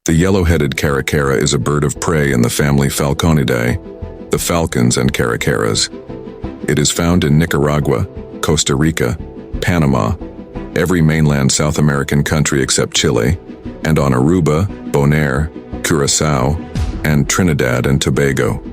The yellow-headed caracara is a bird of prey in the family Falconidae, the falcons and caracaras. It is found in Nicaragua, Costa Rica, Panama, every mainland South American country except Chile, and on Aruba, Bonaire, Curaçao, and Trinidad and Tobago.